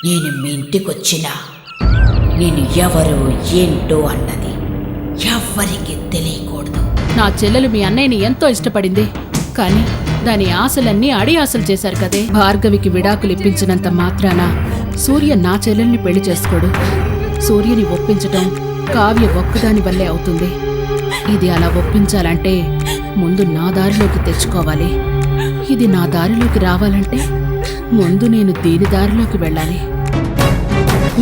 నేను మీ ఇంటికొచ్చినా నేను ఎవరు ఏంటో అన్నది ఎవ్వరికి తెలియకూడదు. నా చెల్లెలు మీ అన్నయ్యని ఎంతో ఇష్టపడింది, కానీ దాని ఆశలన్నీ అడి ఆశలు చేశారు కదే. భార్గవికి విడాకులు ఇప్పించినంత మాత్రాన సూర్య నా చెల్లెల్ని పెళ్లి చేసుకోడు. సూర్యని ఒప్పించటం కావ్య ఒక్కదాని వల్లే అవుతుంది. ఇది అలా ఒప్పించాలంటే ముందు నా దారిలోకి తెచ్చుకోవాలి. ఇది నా దారిలోకి రావాలంటే ముందు నేను దీని దారిలోకి వెళ్ళాలి.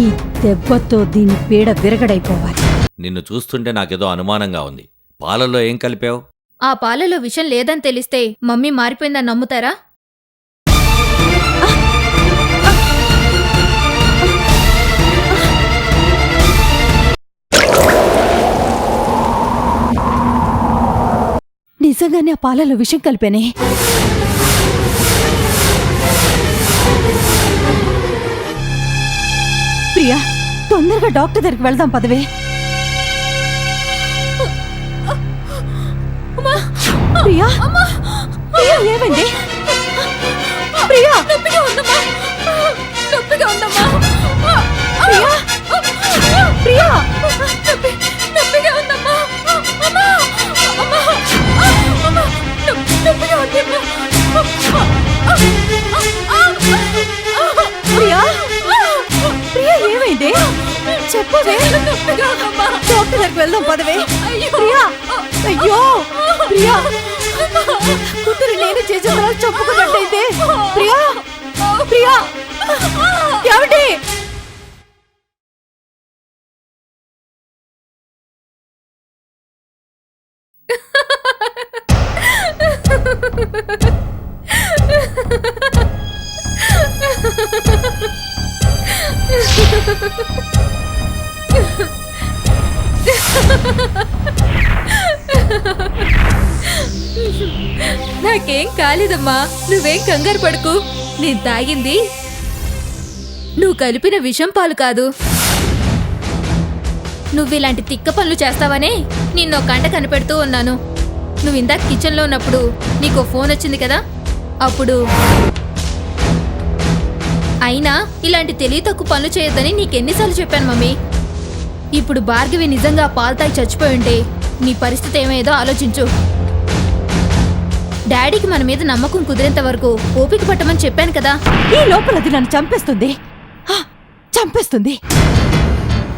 ఈ దెబ్బతో దీని పీడ విరగడైపోవాలి. నిన్ను చూస్తుంటే నాకేదో అనుమానంగా ఉంది. పాలల్లో ఏం కలిపావు? ఆ పాలలో విషం లేదని తెలిస్తే మమ్మీ మారిపోయిందని నమ్ముతారా? నిజంగానే ఆ పాలలో విషం కలిపేనే. ప్రియా, తొందరగా డాక్టర్ దగ్గరికి వెళ్దాం పదవే. ప్రియా, ప్రియా ఏమండి? ప్రియా, ప్రియా, ప్రియా, ప్రియా, ప్రియా ఏమైంది? చెప్పవే. డాక్టర్ దగ్గరికి వెళ్దాం పదవే. ప్రియా, అయ్యో ప్రియా, కూతురు నేను చేసిన తర్వాత చెప్పుకున్నట్టయితే. ప్రియా, ప్రియా ఏమిటి? నాకేం కాలేదమ్మా, నువ్వేం కంగారు పడుకు. నేను తాగింది నువ్వు కలిపిన విషం పాలు కాదు. నువ్విలాంటి తిక్క పనులు చేస్తావనే నిన్నో కంట కనిపెడుతూ ఉన్నాను. నువ్వు ఇందాక కిచెన్లో ఉన్నప్పుడు నీకో ఫోన్ వచ్చింది కదా, అప్పుడు. అయినా ఇలాంటి తెలివి తక్కువ పనులు చేయొద్దని నీకెన్నిసార్లు చెప్పాను మమ్మీ. ఇప్పుడు భార్గవి నిజంగా పాలు తాగి చచ్చిపోయి ఉంటే నీ పరిస్థితి ఏమేదో ఆలోచించు. డాడీకి మన మీద నమ్మకం కుదిరేంత వరకు ఓపిక పట్టమని చెప్పాను కదా. ఈ లోపల అది నన్ను చంపేస్తుంది, చంపేస్తుంది.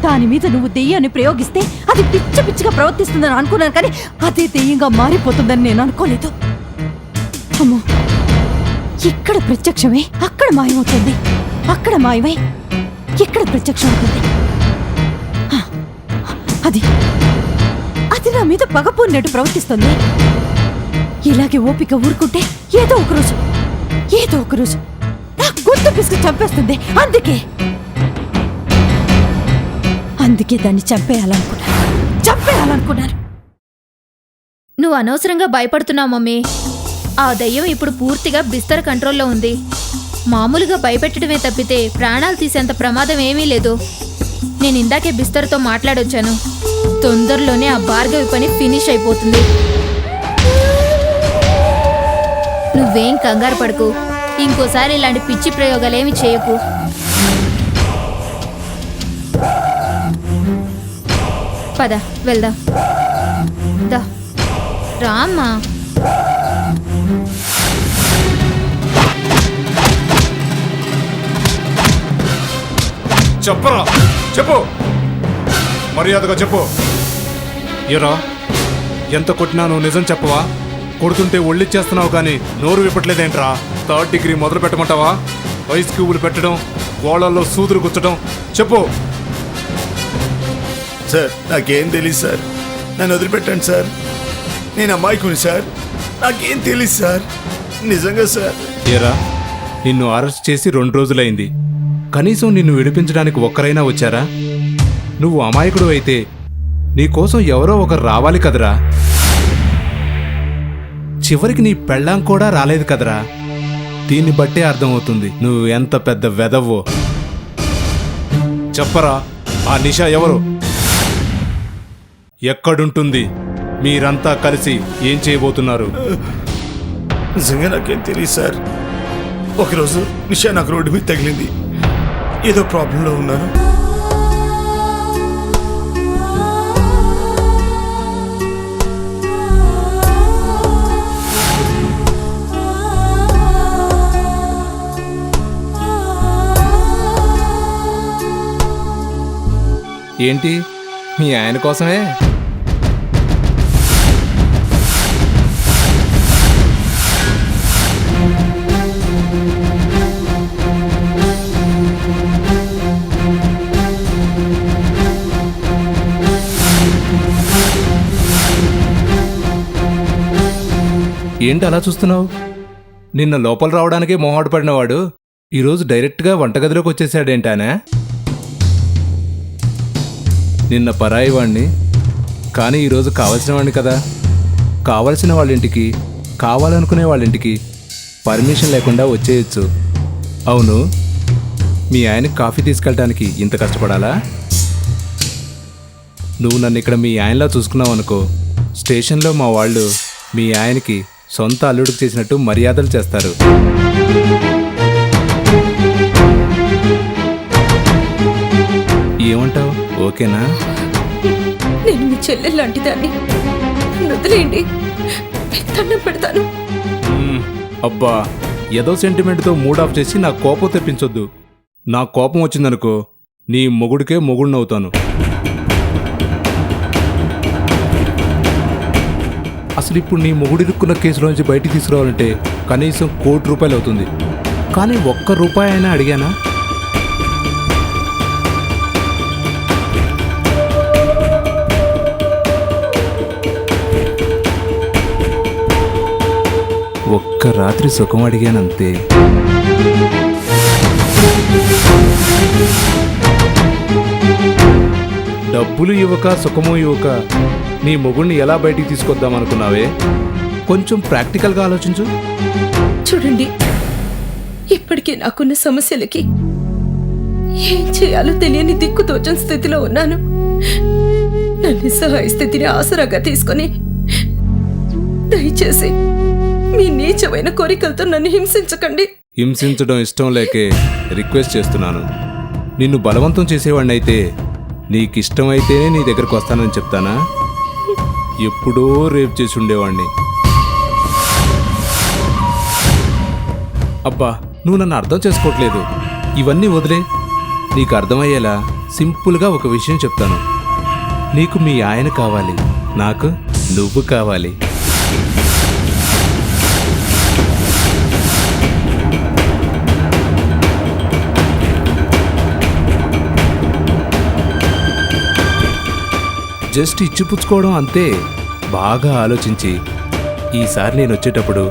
దాని మీద నువ్వు దెయ్యాన్ని ప్రయోగిస్తే అది పిచ్చ పిచ్చిగా ప్రవర్తిస్తుందని అనుకున్నాను, కానీ అదే దెయ్యంగా మారిపోతుందని నేను అనుకోలేదు. అమ్మో, ఇక్కడ ప్రత్యక్షమే అక్కడ మాయమవుతుంది, అక్కడ మాయమై ఇక్కడ ప్రత్యక్షం అవుతుంది. అది అది నా మీద పగపోన్నట్టు ప్రవర్తిస్తుంది. ఇలాగే ఓపిక ఊరుకుంటే ఏదో ఒకరోజు నా గుర్తు పిసుకు చంపేస్తుంది. అందుకే దాన్ని చంపేయాలనుకున్నాను. నువ్వు అనవసరంగా భయపడుతున్నావు మమ్మీ. ఆ దయ్యం ఇప్పుడు పూర్తిగా బిస్తర కంట్రోల్లో ఉంది. మామూలుగా భయపెట్టడమే తప్పితే ప్రాణాలు తీసేంత ప్రమాదం ఏమీ లేదు. నేను ఇందాకే బిస్తరతో మాట్లాడొచ్చాను. తొందరలోనే ఆ భార్గవి పని ఫినిష్ అయిపోతుంది. నువ్వేం కంగారు పడకు. ఇంకోసారి ఇలాంటి పిచ్చి ప్రయోగాలేమి చేయకు. పద వెళ్దాం. దా రామ్మా. చెప్పరా, చెప్పు, మర్యాదగా చెప్పు. ఏరా, ఎంత కొట్టినా నువ్వు నిజం చెప్పవా? కొడుతుంటే ఒళ్ళిచ్చేస్తున్నావు కానీ నోరు విప్పట్లేదేంట్రా? 3rd డిగ్రీ మొదలు పెట్టమంటావా? ఐస్ క్యూబులు పెట్టడం, గోళల్లో సూదులు గుచ్చడం, చెప్పు. సార్, నాకేం తెలీదు సార్, నన్ను వదిలిపెట్టండి సార్. నేను అమాయకుని సార్, నాకేం తెలీదు సార్, నిజంగా సార్. ఏరా, నిన్ను అరెస్ట్ చేసి 2 రోజులైంది. కనీసం నిన్ను విడిపించడానికి ఒక్కరైనా వచ్చారా? నువ్వు అమాయకుడు అయితే నీకోసం ఎవరో ఒకరు రావాలి కదరా. చివరికి నీ పెళ్ళాం కూడా రాలేదు కదరా. దీన్ని బట్టే అర్థమవుతుంది నువ్వు ఎంత పెద్ద వెదవ్వో. చెప్పరా, ఆ నిషా ఎవరు? ఎక్కడుంటుంది? మీరంతా కలిసి ఏం చేయబోతున్నారు? నిజంగా నాకేం తెలియదు సార్. ఒకరోజు నిషా నాకు రోడ్డు మీద తగిలింది. ఏదో ప్రాబ్లంలో ఉన్నాను. ఏంటి మీ ఆయన కోసమే? ఏంటి అలా చూస్తున్నావు? నిన్న లోపల రావడానికే మొహాడు పడినవాడు ఈరోజు డైరెక్ట్గా వంటగదిలోకి వచ్చేసాడేంటానే? నిన్న పరాయి వాణ్ణి, కానీ ఈరోజు కావలసిన వాడిని కదా. కావలసిన వాళ్ళింటికి, కావాలనుకునే వాళ్ళింటికి పర్మిషన్ లేకుండా వచ్చేయచ్చు. అవును, మీ ఆయనకి కాఫీ తీసుకెళ్ళటానికి ఇంత కష్టపడాలా? నువ్వు నన్ను ఇక్కడ మీ ఆయనలా చూసుకున్నావు అనుకో, స్టేషన్లో మా వాళ్ళు మీ ఆయనకి సొంత అల్లుడికి చేసినట్టు మర్యాదలు చేస్తారు. ఏమంటావు? ఓకేనా? నేను మీ చెల్లెలు లాంటి దాన్ని, వదిలేయండి, దండం పెడతాను. అబ్బా, ఏదో సెంటిమెంట్తో మూడ్ ఆఫ్ చేసి నా కోపం తెప్పించొద్దు. నా కోపం వచ్చిందనుకో, నీ మొగుడికే మొగుడినవుతాను. అసలు ఇప్పుడు నీ మొగుడిరుక్కున్న కేసులోంచి బయటికి తీసుకురావాలంటే కనీసం ₹1,00,00,000 అవుతుంది. కానీ ₹1 అయినా అడిగానా? ఒక్క రాత్రి సుఖం అడిగానంతే. డబ్బులు ఇవ్వక సుఖము ఇవ్వక నీ మొగుడిని ఎలా బయటికి తీసుకొద్దామనుకున్నావే? కొంచెం ప్రాక్టికల్గా ఆలోచించు. చూడండి, ఇప్పటికీ నాకున్న సమస్యలకి ఏం చేయాలో తెలియని దిక్కుతోచని స్థితిలో ఉన్నాను. నా నిస్సహాయ స్థితిని ఆసరాగా తీసుకొని దయచేసి మీ నీచమైన కోరికలతో నన్ను హింసించకండి. హింసించడం ఇష్టం లేకే రిక్వెస్ట్ చేస్తున్నాను. నిన్ను బలవంతం చేసేవాడిని అయితే, నీకిష్టమైతేనే నీ దగ్గరకు వస్తానని చెప్తానా? ఎప్పుడో రేపు చేసి ఉండేవాణ్ణి. అబ్బా, నువ్వు నన్ను అర్థం చేసుకోవట్లేదు. ఇవన్నీ వదిలే. నీకు అర్థమయ్యేలా సింపుల్గా ఒక విషయం చెప్తాను. నీకు మీ ఆయన కావాలి, నాకు నువ్వు కావాలి. జస్ట్ ఇచ్చిపుచ్చుకోవడం అంతే. బాగా ఆలోచించి ఈసారి నేను వచ్చేటప్పుడు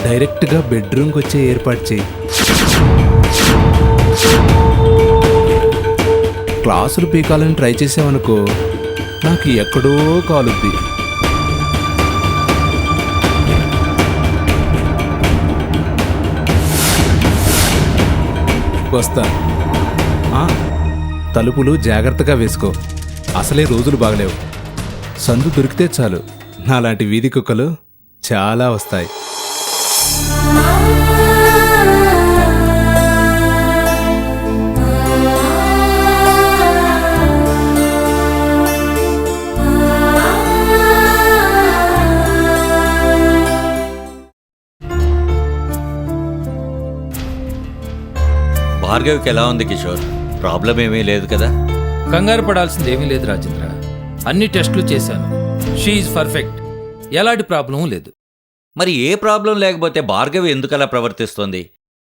డైరెక్ట్గా బెడ్రూమ్కి వచ్చే ఏర్పాటు చేయి. క్లాసులు పీకాలని ట్రై చేసావనుకో, నాకు ఎక్కడో కాలుద్ది. వస్తా. తలుపులు జాగ్రత్తగా వేసుకో. అసలే రోజులు బాగలేవు. సందు దొరికితే చాలు, నాలాంటి వీధి కుక్కలు చాలా వస్తాయి. భార్గవికి ఎలా ఉంది కిషోర్? ప్రాబ్లం ఏమీ లేదు కదా? కంగారు పడాల్సింది ఏమీ లేదు రాజేంద్ర. అన్ని టెస్టులు చేశాను. She perfect. ఎలాంటి ప్రాబ్లం లేదు. మరి ఏ ప్రాబ్లం లేకపోతే భార్గవి ఎందుకలా ప్రవర్తిస్తోంది?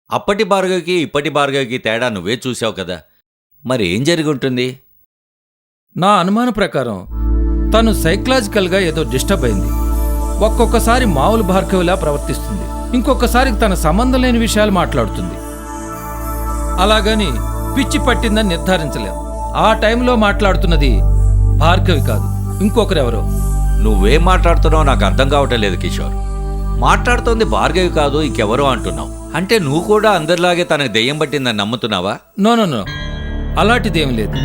అప్పటి భార్గవికి ఇప్పటి భార్గవికి తేడా నువ్వే చూసావు కదా. మరి ఏం జరిగి ఉంటుంది? నా అనుమానం ప్రకారం తను సైకలాజికల్గా ఏదో డిస్టర్బ్ అయింది. ఒక్కొక్కసారి మామూలు భార్గవిలా ప్రవర్తిస్తుంది, ఇంకొకసారి తన సంబంధం లేని విషయాలు మాట్లాడుతుంది. అలాగని పిచ్చి పట్టిందని నిర్ధారించలేం. ఆ టైంలో మాట్లాడుతున్నది భార్గవి కాదు, ఇంకొకరెవరో. నువ్వేం మాట్లాడుతున్నావు నాకు అర్థం కావటం లేదు కిషోర్. మాట్లాడుతోంది భార్గవి కాదు ఇంకెవరో అంటున్నావు. అంటే నువ్వు కూడా అందరిలాగే తనకు దెయ్యం పట్టిందని నమ్ముతున్నావా? నో, అలాంటిదేం లేదు.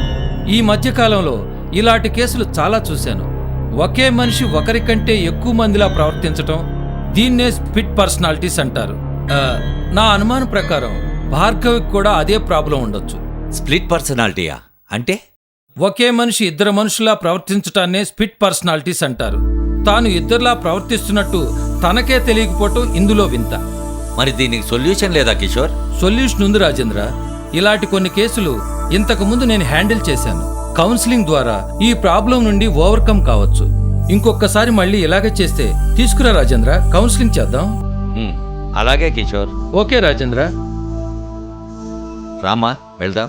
ఈ మధ్యకాలంలో ఇలాంటి కేసులు చాలా చూశాను. ఒకే మనిషి ఒకరికంటే ఎక్కువ మందిలా ప్రవర్తించటం, దీన్నే స్పిట్ పర్సనాలిటీస్ అంటారు. నా అనుమానం ప్రకారం భార్గవికి కూడా అదే ప్రాబ్లం ఉండొచ్చు. స్ప్లిట్ పర్సనాలిటీయా అంటే? ఒకే మనిషి ఇద్దరు మనుషులా ప్రవర్తించటాన్నే స్ప్లిట్ పర్సనాలిటీస్ అంటారు. తాను ఇద్దరులా ప్రవర్తిస్తున్నట్టు తనకే తెలియకపోవటం ఇందులో వింత. మరి దీనికి సొల్యూషన్ లేదా కిషోర్? సొల్యూషన్ ఉంది రాజేంద్ర. ఇలాంటి కొన్ని కేసులు ఇంతకు ముందు నేను హ్యాండిల్ చేశాను. కౌన్సిలింగ్ ద్వారా ఈ ప్రాబ్లం నుండి ఓవర్కమ్ కావచ్చు. ఇంకొకసారి మళ్ళీ ఇలాగే చేస్తే తీసుకురా రాజేంద్ర, కౌన్సిలింగ్ చేద్దాం. అలాగే కిషోర్. ఓకే రాజేంద్ర. రామా వెళ్దాం.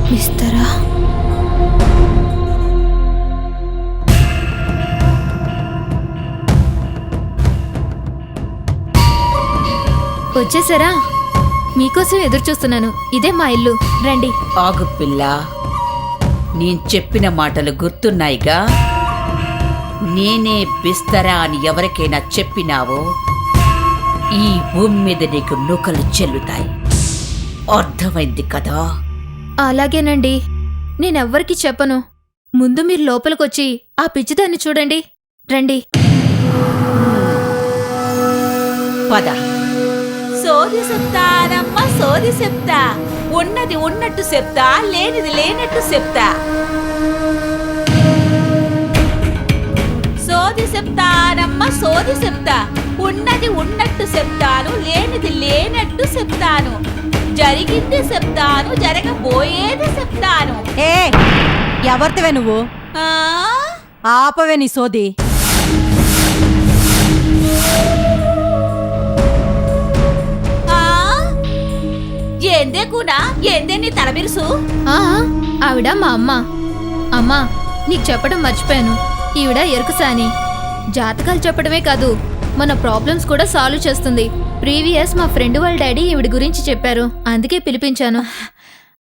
బిస్తరా వచ్చేసారా? మీకోసం ఎదురు చూస్తున్నాను. ఇదే మా ఇల్లు, రండి. ఆగు పిల్ల, నేను చెప్పిన మాటలు గుర్తున్నాయిగా? నేనే బిస్తరా అని ఎవరికైనా చెప్పినావో ఈ భూమి మీద నీకు నూకలు చెల్లుతాయి. అర్థమైంది కదా? అలాగేనండి, నేనెవ్వరికి చెప్పను. ముందు మీరు లోపలికొచ్చి ఆ పిచ్చిదాన్ని చూడండి, రండి. పద. సోది చెప్తానమ్మా, సోది చెప్తా. ఉన్నది ఉన్నట్టు చెప్తా, లేనిది లేనట్టు చెప్తా. సోది చెప్తానమ్మా, సోది చెప్తా. ఉన్నది ఉన్నట్టు చెప్తాను, లేనిది లేనట్టు చెప్తాను. జరిగింది చెప్తాను, జరగబోయేది చెప్తాను. ఏ ఎవరితవే నువ్వు? ఆపవే నీ సోది. ఏందే కూనా, ఏందే నీ తలబిరుసు? ఆవిడ మా అమ్మ. అమ్మా, నీకు చెప్పడం మర్చిపోయాను. ఈవిడ ఎరుకుసాని. జాతకాలు చెప్పడమే కాదు, మన ప్రాబ్లమ్స్ కూడా సాల్వ్ చేస్తుంది. ప్రీవియస్ మా ఫ్రెండ్ వాళ్ళ డాడీ ఈవిడ గురించి చెప్పారు, అందుకే పిలిపించాను.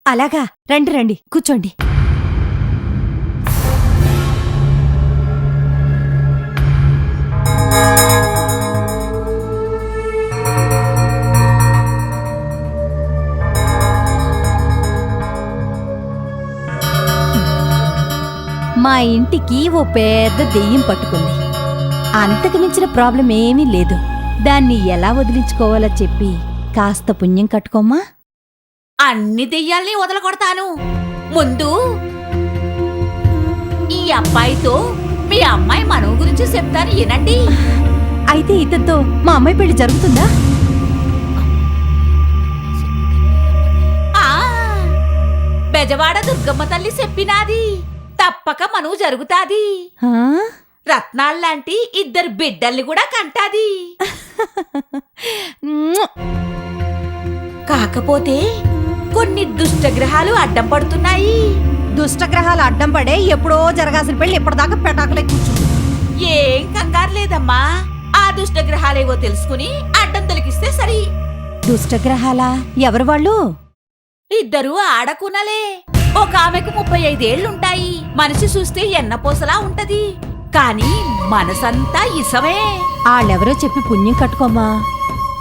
అలాగా, రండి రండి, కూర్చోండి. మా ఇంటికి ఓ పెద్ద దెయ్యం పట్టుకుంది. అంతకు మించిన ప్రాబ్లం ఏమీ లేదు. దాన్ని ఎలా వదిలించుకోవాలో చెప్పి కాస్త పుణ్యం కట్టుకోమ్మా. అన్ని దెయ్యాల్ని వదలగొడతాను. ముందు ఈ అబ్బాయితో మీ అమ్మాయి మనవు గురించి చెప్తాను, వినండి. అయితే ఇతనితో మా అమ్మాయి పెళ్లి జరుగుతుందా? బెజవాడ దుర్గమ్మ తల్లి చెప్పినాది, తప్పక మనవు జరుగుతాది. రత్నాల్లాంటి ఇద్దరు బిడ్డల్ని కూడా కంటాది. కాకపోతే కొన్ని దుష్టగ్రహాలు అడ్డం పడుతున్నాయి. దుష్టగ్రహాలు అడ్డం పడే ఎప్పుడో జరగాల్సిన పెళ్లి ఇప్పటిదాకా పెటాకులే కూర్చుంది. ఏం కంగారు లేదమ్మా, ఆ దుష్టగ్రహాలేవో తెలుసుకుని అడ్డం తొలగిస్తే సరి. దుష్టగ్రహాలా? ఎవరు వాళ్ళు? ఇద్దరు ఆడకునలే. ఒక ఆమెకు 35 ఏళ్లుంటాయి. మనిషి చూస్తే ఎన్నపోసలా ఉంటది, కాని మనసంతా ఇసమే. వాళ్ళెవరో చెప్పి పుణ్యం కట్టుకోమా.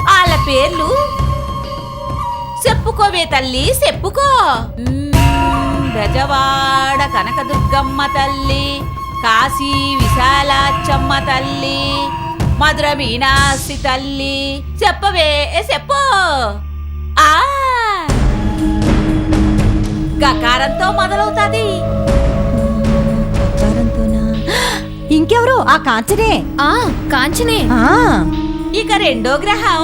వాళ్ళ పేర్లు చెప్పుకోవే తల్లి, చెప్పుకో. బెజవాడ కనకదుర్గమ్మ తల్లి, కాశీ విశాలాచమ్మ తల్లి, మధుర మీనాక్షి తల్లి. చెప్పవే, చెప్పు. గకారంతో మొదలవుతాది. ఇంకెవరు? ఆ కాంచనే. కాంచనే. ఇక రెండో గ్రహం